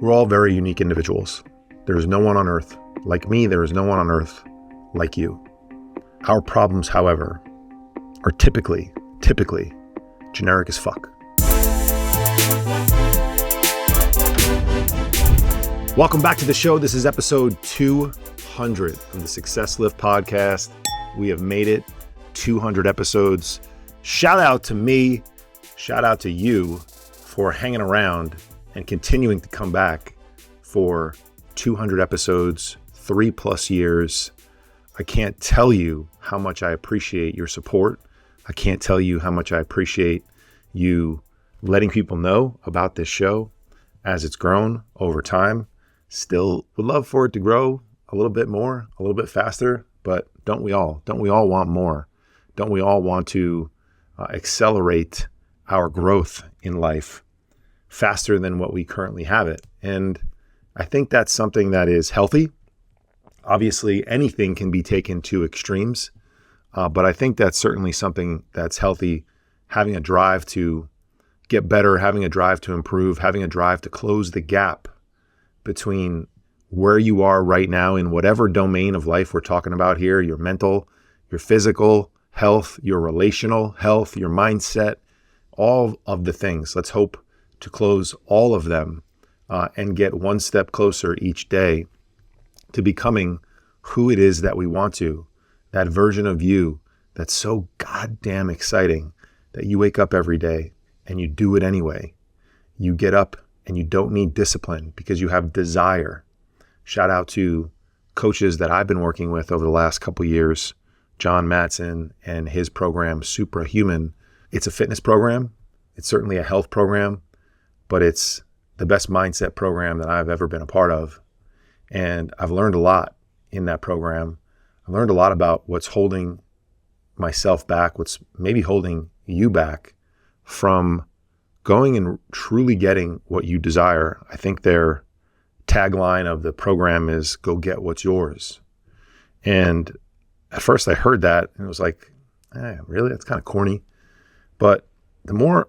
We're all very unique individuals. There is no one on earth like me. There is no one on earth like you. Our problems, however, are typically generic as fuck. Welcome back to the show. This is episode 200 of the Success Lift podcast. We have made it 200 episodes. Shout out to me. Shout out to you for hanging around and continuing to come back for 200 episodes, 3+ years. I can't tell you how much I appreciate your support. I can't tell you how much I appreciate you letting people know about this show as it's grown over time. Still would love for it to grow a little bit more, a little bit faster, but don't we all? Don't we all want more? Don't we all want to accelerate our growth in life faster than what we currently have it? And I think that's something that is healthy. Obviously, anything can be taken to extremes, but I think that's certainly something that's healthy. Having a drive to get better, having a drive to improve, having a drive to close the gap between where you are right now in whatever domain of life we're talking about here, your mental, your physical health, your relational health, your mindset, all of the things. Let's hope to close all of them and get one step closer each day to becoming who it is that we want to, that version of you that's so goddamn exciting that you wake up every day and you do it anyway. You get up and you don't need discipline because you have desire. Shout out to coaches that I've been working with over the last couple of years, John Mattson and his program, Suprahuman. It's a fitness program. It's certainly a health program, but it's the best mindset program that I've ever been a part of. And I've learned a lot in that program. I learned a lot about what's holding myself back, what's maybe holding you back from going and truly getting what you desire. I think their tagline of the program is go get what's yours. And at first I heard that and it was like, really? That's kind of corny. But the more,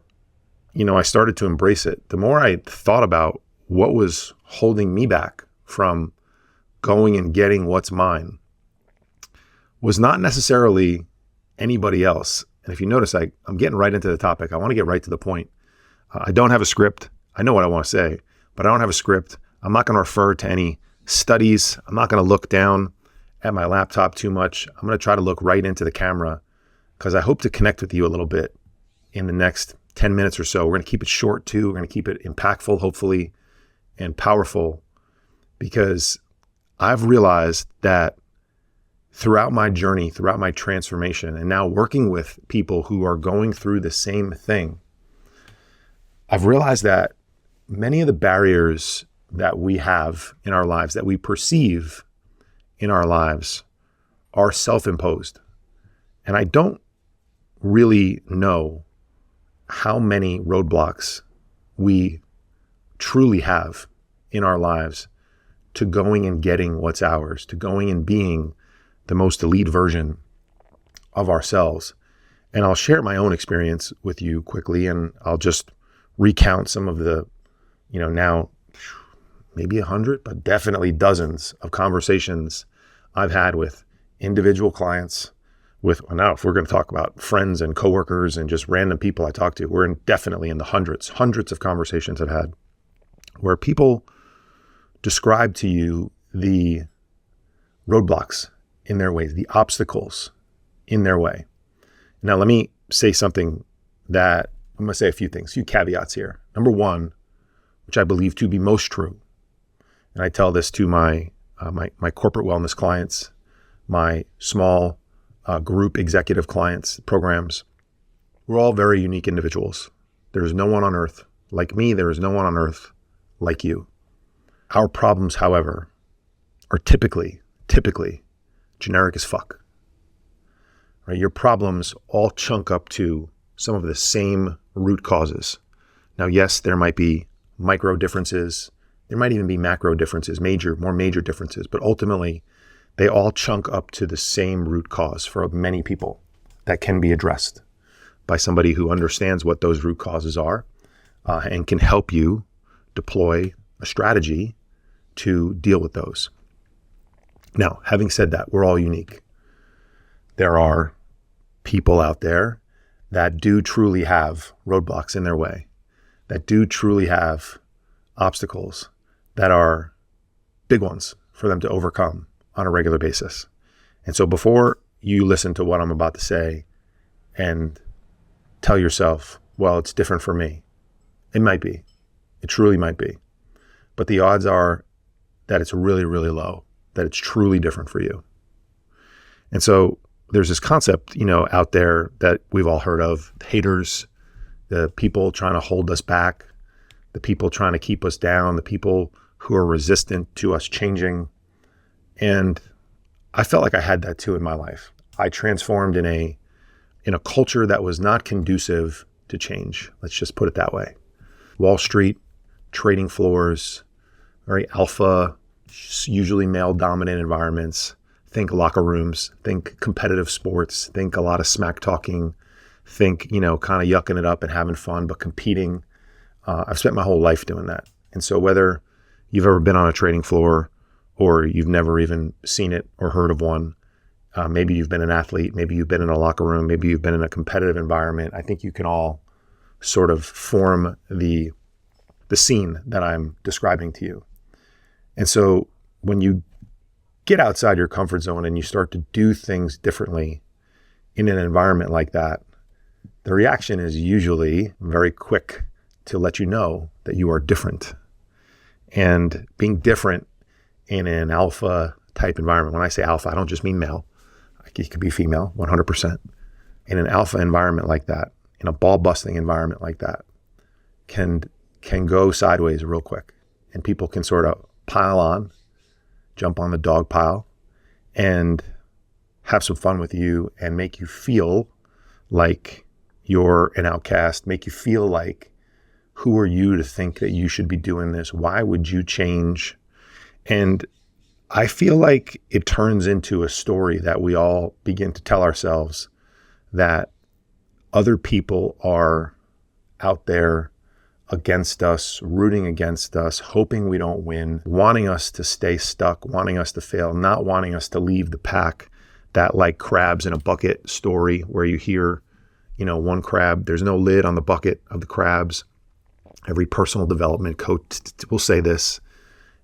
I started to embrace it, the more I thought about what was holding me back from going and getting what's mine was not necessarily anybody else. And if you notice, I'm getting right into the topic. I want to get right to the point. I don't have a script. I know what I want to say, but I don't have a script. I'm not going to refer to any studies. I'm not going to look down at my laptop too much. I'm going to try to look right into the camera because I hope to connect with you a little bit in the next 10 minutes or so. We're going to keep it short too. We're going to keep it impactful, hopefully, and powerful, because I've realized that throughout my journey, throughout my transformation, and now working with people who are going through the same thing, I've realized that many of the barriers that we have in our lives, that we perceive in our lives, are self-imposed. And I don't really know how many roadblocks we truly have in our lives to going and getting what's ours, to going and being the most elite version of ourselves. And I'll share my own experience with you quickly, and I'll just recount some of the, now maybe 100, but definitely dozens of conversations I've had with individual clients, now if we're going to talk about friends and coworkers and just random people I talk to, we're definitely in the hundreds of conversations I've had where people describe to you the roadblocks in their ways, the obstacles in their way. Now, let me say something that I'm going to say a few caveats here. Number one, which I believe to be most true, and I tell this to my corporate wellness clients, my small group executive clients, programs. We're all very unique individuals. There is no one on earth like me. There is no one on earth like you. Our problems, however, are typically generic as fuck. Right? Your problems all chunk up to some of the same root causes. Now, yes, there might be micro differences. There might even be macro differences, more major differences, but ultimately they all chunk up to the same root cause for many people that can be addressed by somebody who understands what those root causes are and can help you deploy a strategy to deal with those. Now, having said that, we're all unique. There are people out there that do truly have roadblocks in their way, that do truly have obstacles that are big ones for them to overcome on a regular basis. And so before you listen to what I'm about to say and tell yourself, well, it's different for me, it might be. It truly might be. But the odds are that it's really, really low, that it's truly different for you. And so there's this concept, out there that we've all heard of, haters, the people trying to hold us back, the people trying to keep us down, the people who are resistant to us changing. And I felt like I had that too in my life. I transformed in a culture that was not conducive to change. Let's just put it that way. Wall Street, trading floors, very alpha, usually male-dominant environments. Think locker rooms, think competitive sports, think a lot of smack talking, think, kind of yucking it up and having fun, but competing. I've spent my whole life doing that. And so whether you've ever been on a trading floor or you've never even seen it or heard of one, maybe you've been an athlete, maybe you've been in a locker room, maybe you've been in a competitive environment, I think you can all sort of form the scene that I'm describing to you. And so when you get outside your comfort zone and you start to do things differently in an environment like that, the reaction is usually very quick to let you know that you are different. And being different in an alpha type environment, when I say alpha, I don't just mean male. It could be female, 100%. In an alpha environment like that, in a ball busting environment like that, can go sideways real quick. And people can sort of pile on, jump on the dog pile, and have some fun with you and make you feel like you're an outcast, make you feel like, who are you to think that you should be doing this? Why would you change? And I feel like it turns into a story that we all begin to tell ourselves, that other people are out there against us, rooting against us, hoping we don't win, wanting us to stay stuck, wanting us to fail, not wanting us to leave the pack. That like crabs in a bucket story where you hear, one crab, there's no lid on the bucket of the crabs. Every personal development coach will say this,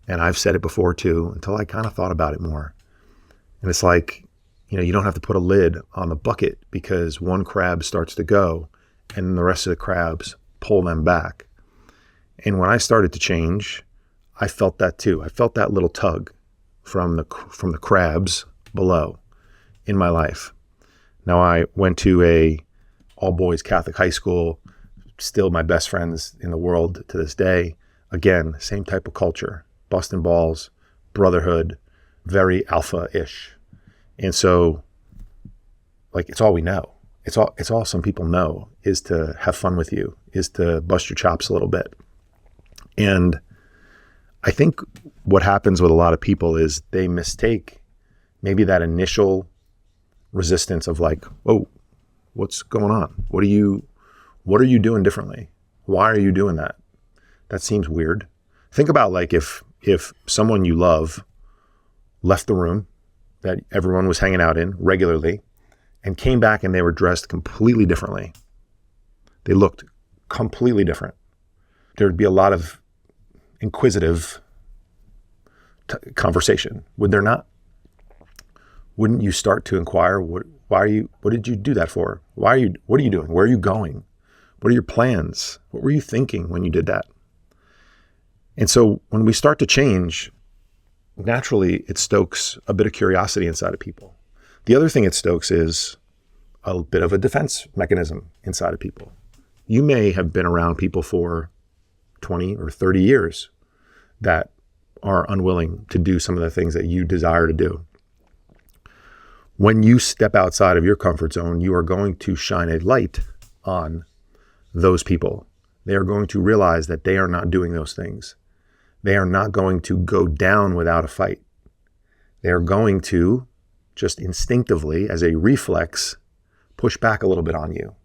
and I've said it before too, until I kind of thought about it more. And it's like, you don't have to put a lid on the bucket because one crab starts to go and the rest of the crabs pull them back. And when I started to change, I felt that too. I felt that little tug from the crabs below in my life. Now I went to a all-boys Catholic high school, still my best friends in the world to this day. Again, same type of culture, busting balls, brotherhood, very alpha-ish. And so, like, it's all we know. It's all some people know, is to have fun with you, is to bust your chops a little bit. And I think what happens with a lot of people is they mistake maybe that initial resistance of like, whoa, what's going on? What are you doing differently? Why are you doing that? That seems weird. Think about like if someone you love left the room that everyone was hanging out in regularly and came back and they were dressed completely differently. They looked completely different. There'd be a lot of inquisitive conversation, would there not? Wouldn't you start to inquire, what did you do that for? What are you doing? Where are you going? What are your plans? What were you thinking when you did that? And so when we start to change, naturally it stokes a bit of curiosity inside of people. The other thing it stokes is a bit of a defense mechanism inside of people. You may have been around people for 20 or 30 years that are unwilling to do some of the things that you desire to do. When you step outside of your comfort zone, you are going to shine a light on those people. They are going to realize that they are not doing those things. They are not going to go down without a fight. They are going to just instinctively, as a reflex, push back a little bit on you.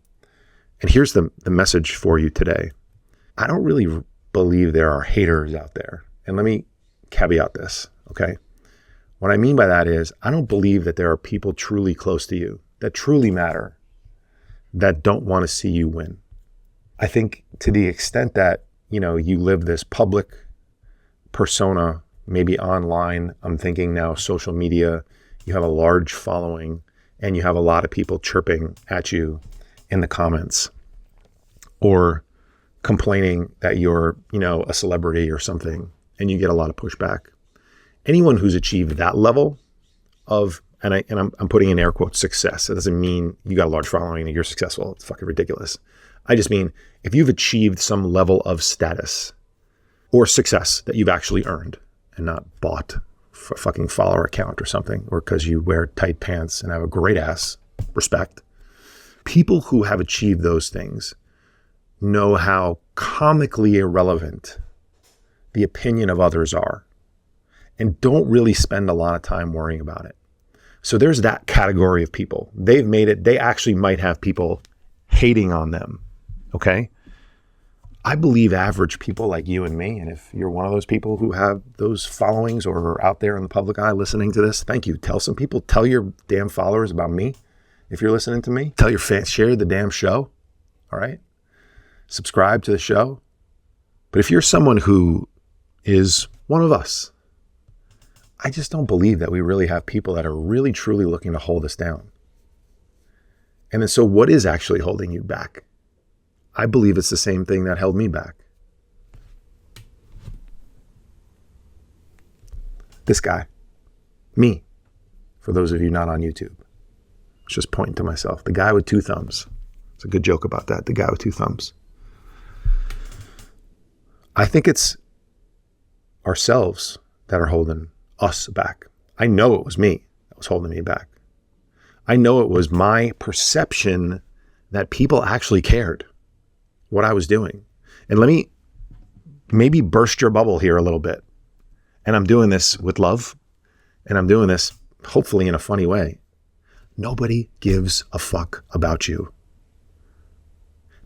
And here's the message for you today. I don't really believe there are haters out there. And let me caveat this, okay? What I mean by that is I don't believe that there are people truly close to you that truly matter that don't want to see you win. I think to the extent that, you live this public persona, maybe online, I'm thinking now social media, you have a large following and you have a lot of people chirping at you in the comments or complaining that you're, a celebrity or something, and you get a lot of pushback. Anyone who's achieved that level of, and I'm putting in air quotes, success. It doesn't mean you got a large following and you're successful. It's fucking ridiculous. I just mean if you've achieved some level of status or success that you've actually earned and not bought for a fucking follower account or something, or because you wear tight pants and have a great ass, respect. People who have achieved those things know how comically irrelevant the opinion of others are and don't really spend a lot of time worrying about it. So there's that category of people. They've made it. They actually might have people hating on them, okay? I believe average people like you and me, and if you're one of those people who have those followings or are out there in the public eye listening to this, thank you. Tell some people, tell your damn followers about me. If you're listening to me, tell your fans, share the damn show, all right? Subscribe to the show. But if you're someone who is one of us, I just don't believe that we really have people that are really truly looking to hold us down. And then so what is actually holding you back? I believe it's the same thing that held me back. This guy, me, for those of you not on YouTube, it's just pointing to myself, the guy with two thumbs. It's a good joke about that, the guy with two thumbs. I think it's ourselves that are holding us back. I know it was me that was holding me back. I know it was my perception that people actually cared what I was doing. And let me maybe burst your bubble here a little bit. And I'm doing this with love, and I'm doing this hopefully in a funny way. Nobody gives a fuck about you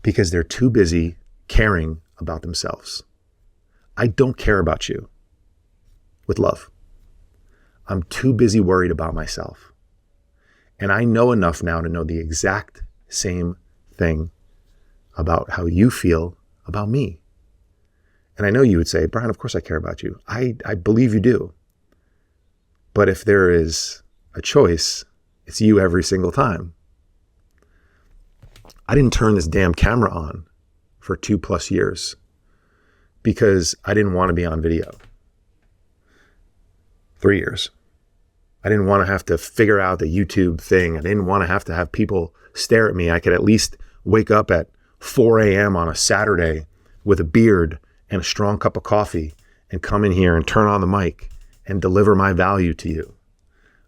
because they're too busy caring about themselves. I don't care about you with love. I'm too busy worried about myself. And I know enough now to know the exact same thing about how you feel about me. And I know you would say, Brian, of course I care about you. I believe you do. But if there is a choice, it's you every single time. I didn't turn this damn camera on for 2+ years because I didn't want to be on video. 3 years. I didn't want to have to figure out the YouTube thing. I didn't want to have people stare at me. I could at least wake up at 4 a.m. on a Saturday with a beard and a strong cup of coffee and come in here and turn on the mic and deliver my value to you.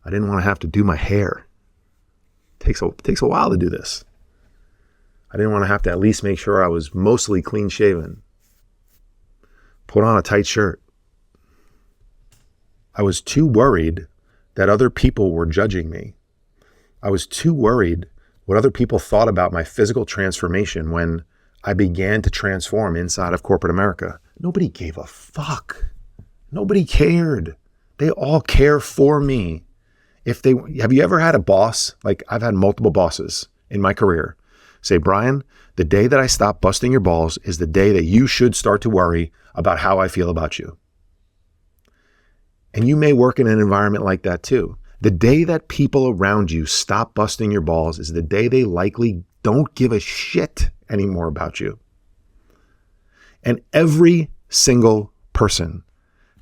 I didn't want to have to do my hair. It takes a while to do this. I didn't want to have to at least make sure I was mostly clean shaven. Put on a tight shirt. I was too worried that other people were judging me. I was too worried what other people thought about my physical transformation when I began to transform inside of corporate America. Nobody gave a fuck. Nobody cared. They all care for me. Have you ever had a boss? Like I've had multiple bosses in my career say, Brian, the day that I stop busting your balls is the day that you should start to worry about how I feel about you. And you may work in an environment like that too. The day that people around you stop busting your balls is the day they likely don't give a shit anymore about you. And every single person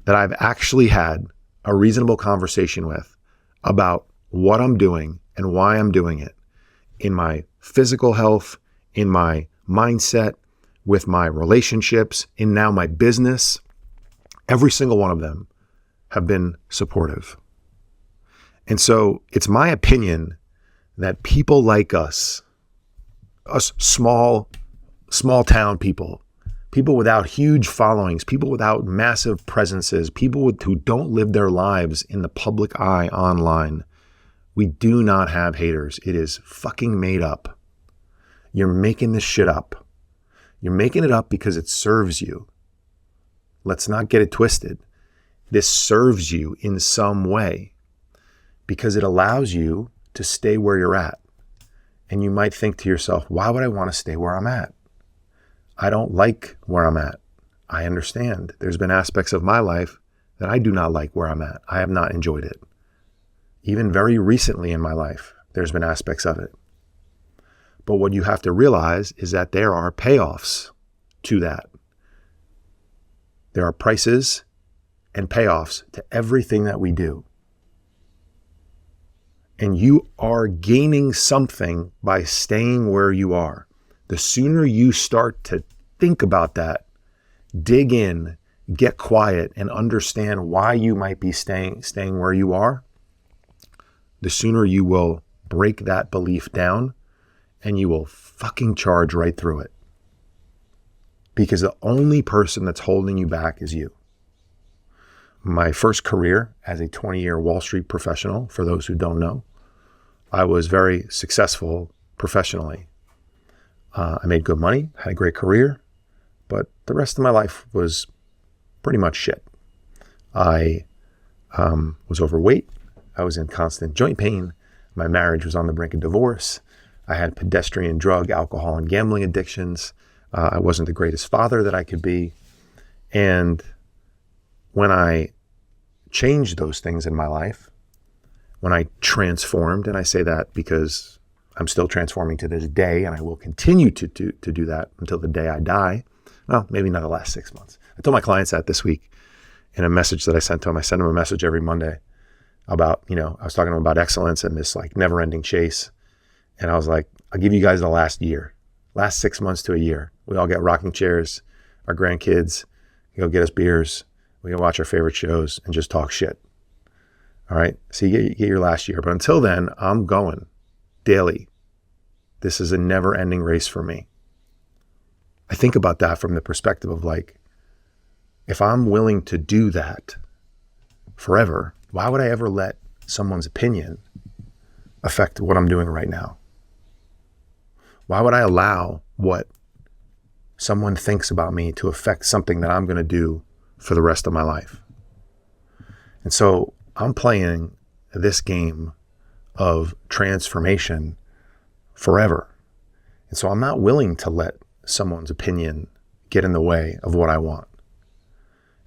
that I've actually had a reasonable conversation with about what I'm doing and why I'm doing it in my physical health, in my mindset, with my relationships, in now my business, every single one of them have been supportive. And so it's my opinion that people like us small town people without huge followings, people without massive presences, people who don't live their lives in the public eye online, we do not have haters. It is fucking made up. You're making this shit up. You're making it up because it serves you. Let's not get it twisted. This serves you in some way because it allows you to stay where you're at. And you might think to yourself, why would I want to stay where I'm at? I don't like where I'm at. I understand. There's been aspects of my life that I do not like where I'm at. I have not enjoyed it. Even very recently in my life, there's been aspects of it. But what you have to realize is that there are payoffs to that. There are prices and payoffs to everything that we do. And you are gaining something by staying where you are. The sooner you start to think about that, dig in, get quiet, and understand why you might be staying where you are, the sooner you will break that belief down and you will fucking charge right through it. Because the only person that's holding you back is you. My first career as a 20-year Wall Street professional, for those who don't know, I was very successful professionally. I made good money, had a great career, but the rest of my life was pretty much shit. I was overweight. I was in constant joint pain. My marriage was on the brink of divorce. I had pedestrian drug, alcohol, and gambling addictions. I wasn't the greatest father that I could be. And when I changed those things in my life, when I transformed, and I say that because I'm still transforming to this day, and I will continue to do that until the day I die. Well, maybe not the last 6 months. I told my clients that this week in a message that I sent to them. I send them a message every Monday about, I was talking to them about excellence and this like never-ending chase. And I was like, I'll give you guys the last year, last 6 months to a year. We all get rocking chairs, our grandkids, go get us beers, we can watch our favorite shows and just talk shit. All right, so you get your last year. But until then, I'm going daily. This is a never-ending race for me. I think about that from the perspective of like, if I'm willing to do that forever, why would I ever let someone's opinion affect what I'm doing right now? Why would I allow what someone thinks about me to affect something that I'm going to do for the rest of my life? And so I'm playing this game of transformation forever. And so I'm not willing to let someone's opinion get in the way of what I want.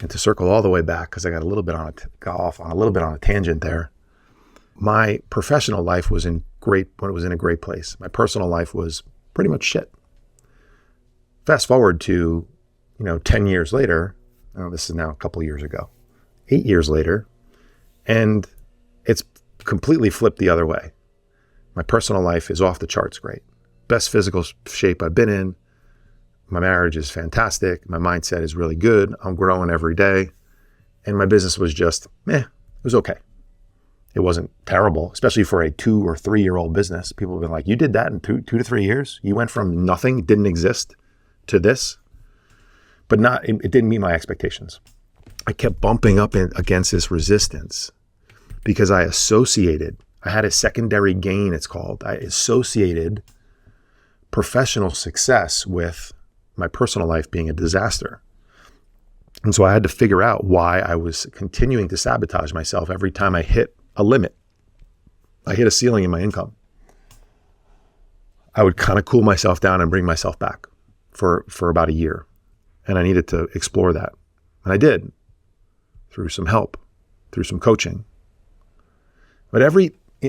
And to circle all the way back, because I got off on a little bit on a tangent there. My professional life was in a great place. My personal life was pretty much shit. Fast forward to, 10 years later, this is now a couple years ago, 8 years later, and it's completely flipped the other way. My personal life is off the charts great. Best physical shape I've been in. My marriage is fantastic. My mindset is really good. I'm growing every day. And my business was just, it was okay. It wasn't terrible, especially for a 2 or 3 year old business. People have been like, you did that in two to 3 years? You went from nothing, didn't exist, to this? But it didn't meet my expectations. I kept bumping up against this resistance because I had a secondary gain, it's called. I associated professional success with my personal life being a disaster. And so I had to figure out why I was continuing to sabotage myself every time I hit a limit. I hit a ceiling in my income. I would kind of cool myself down and bring myself back for about a year. And I needed to explore that. And I did, through some help, through some coaching. But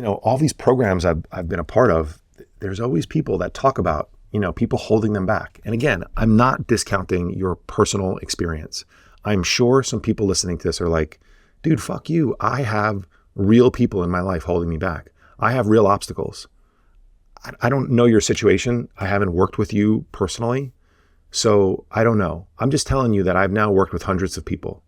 all these programs I've been a part of, there's always people that talk about, people holding them back. And again, I'm not discounting your personal experience. I'm sure some people listening to this are like, dude, fuck you. I have real people in my life holding me back. I have real obstacles. I don't know your situation. I haven't worked with you personally. So I don't know. I'm just telling you that I've now worked with hundreds of people.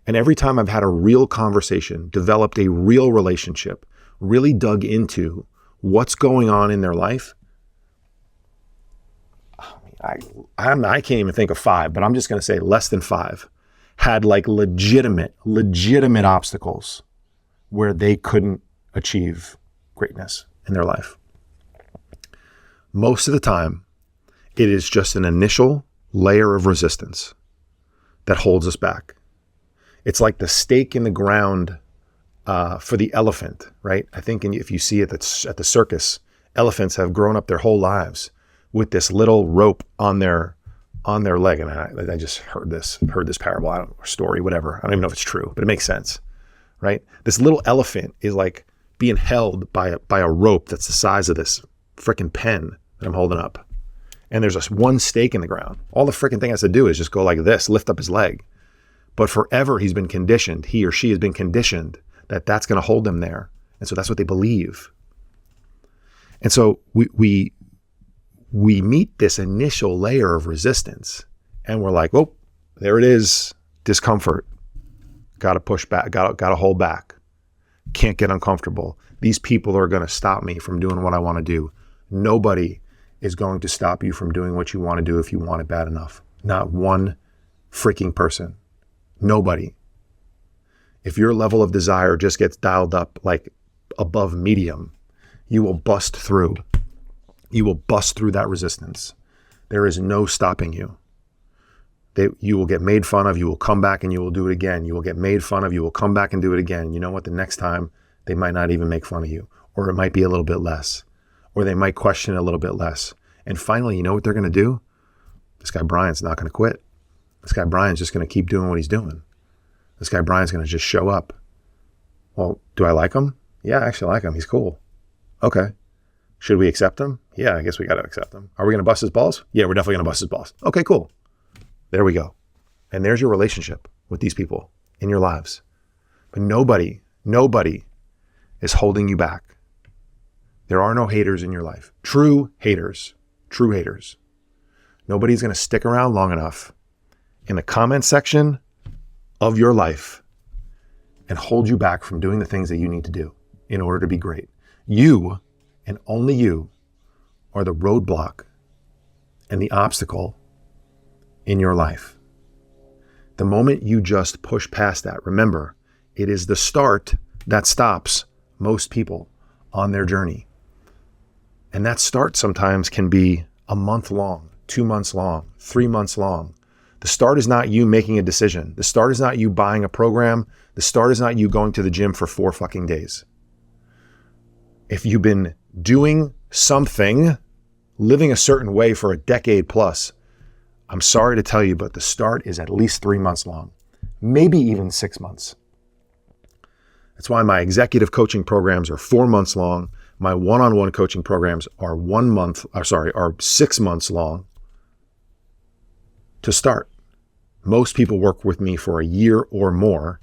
And every time I've had a real conversation, developed a real relationship, really dug into what's going on in their life, I can't even think of 5, but I'm just going to say less than 5 had like legitimate obstacles where they couldn't achieve greatness in their life. Most of the time, it is just an initial layer of resistance that holds us back. It's like the stake in the ground for the elephant, right? I think if you see it at the circus, elephants have grown up their whole lives with this little rope on their leg. And I just heard this parable, or story, whatever. I don't even know if it's true, but it makes sense, right? This little elephant is like being held by a rope that's the size of this freaking pen that I'm holding up. And there's just one stake in the ground. All the freaking thing has to do is just go like this, lift up his leg. But forever he or she has been conditioned that that's going to hold them there. And so that's what they believe. And so we meet this initial layer of resistance and we're like, oh, there it is, discomfort. Got to push back, got to hold back. Can't get uncomfortable. These people are going to stop me from doing what I want to do. Nobody is going to stop you from doing what you want to do if you want it bad enough. Not one freaking person. Nobody. If your level of desire just gets dialed up like above medium, you will bust through. You will bust through that resistance. There is no stopping you. You will get made fun of. You will come back and you will do it again. You will get made fun of. You will come back and do it again. You know what? The next time they might not even make fun of you, or it might be a little bit less, or they might question a little bit less. And finally, you know what they're going to do? This guy Brian's not going to quit. This guy Brian's just going to keep doing what he's doing. This guy Brian's going to just show up. Well, do I like him? Yeah, I actually like him. He's cool. Okay. Should we accept him? Yeah, I guess we got to accept him. Are we going to bust his balls? Yeah, we're definitely going to bust his balls. Okay, cool. There we go. And there's your relationship with these people in your lives. But nobody is holding you back. There are no haters in your life. True haters. Nobody's going to stick around long enough in the comment section of your life and hold you back from doing the things that you need to do in order to be great. You, and only you, are the roadblock and the obstacle in your life. The moment you just push past that, remember, it is the start that stops most people on their journey. And that start sometimes can be a month long, 2 months long, 3 months long. The start is not you making a decision. The start is not you buying a program. The start is not you going to the gym for 4 fucking days. If you've been doing something, living a certain way for a decade plus, I'm sorry to tell you, but the start is at least 3 months long, maybe even 6 months. That's why my executive coaching programs are 4 months long. My one-on-one coaching programs are 6 months long to start. Most people work with me for a year or more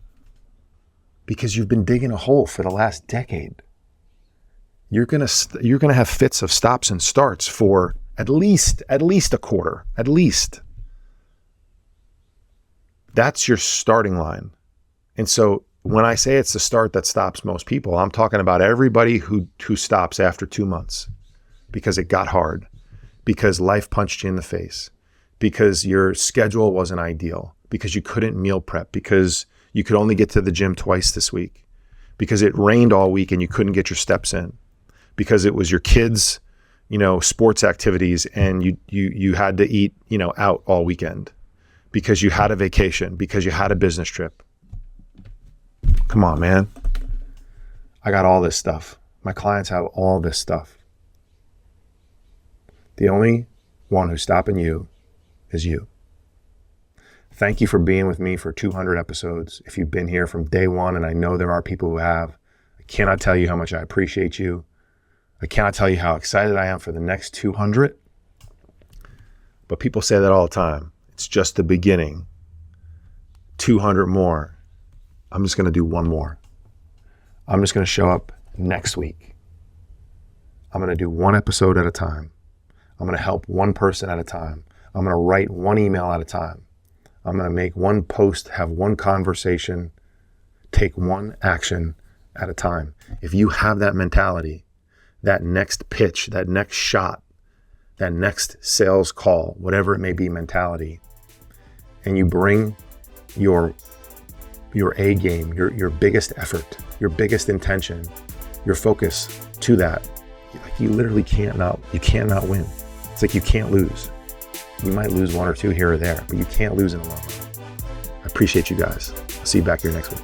because you've been digging a hole for the last decade. You're gonna have fits of stops and starts for at least a quarter, at least. That's your starting line. And so when I say it's the start that stops most people, I'm talking about everybody who stops after 2 months because it got hard, because life punched you in the face, because your schedule wasn't ideal, because you couldn't meal prep, because you could only get to the gym twice this week, because it rained all week and you couldn't get your steps in, because it was your kids' sports activities and you had to eat out all weekend, because you had a vacation, because you had a business trip. Come on, man. I got all this stuff. My clients have all this stuff. The only one who's stopping you is you. Thank you for being with me for 200 episodes. If you've been here from day one, and I know there are people who have, I cannot tell you how much I appreciate you. I cannot tell you how excited I am for the next 200. But people say that all the time. It's just the beginning. 200 more. I'm just going to do one more. I'm just going to show up next week. I'm going to do one episode at a time. I'm going to help one person at a time. I'm going to write one email at a time. I'm going to make one post, have one conversation, take one action at a time. If you have that mentality, that next pitch, that next shot, that next sales call, whatever it may be mentality, and you bring your A game, your biggest effort, your biggest intention, your focus to that, you literally cannot win. It's like you can't lose. You might lose 1 or 2 here or there, but you can't lose in the long run. Appreciate you guys. I'll see you back here next week.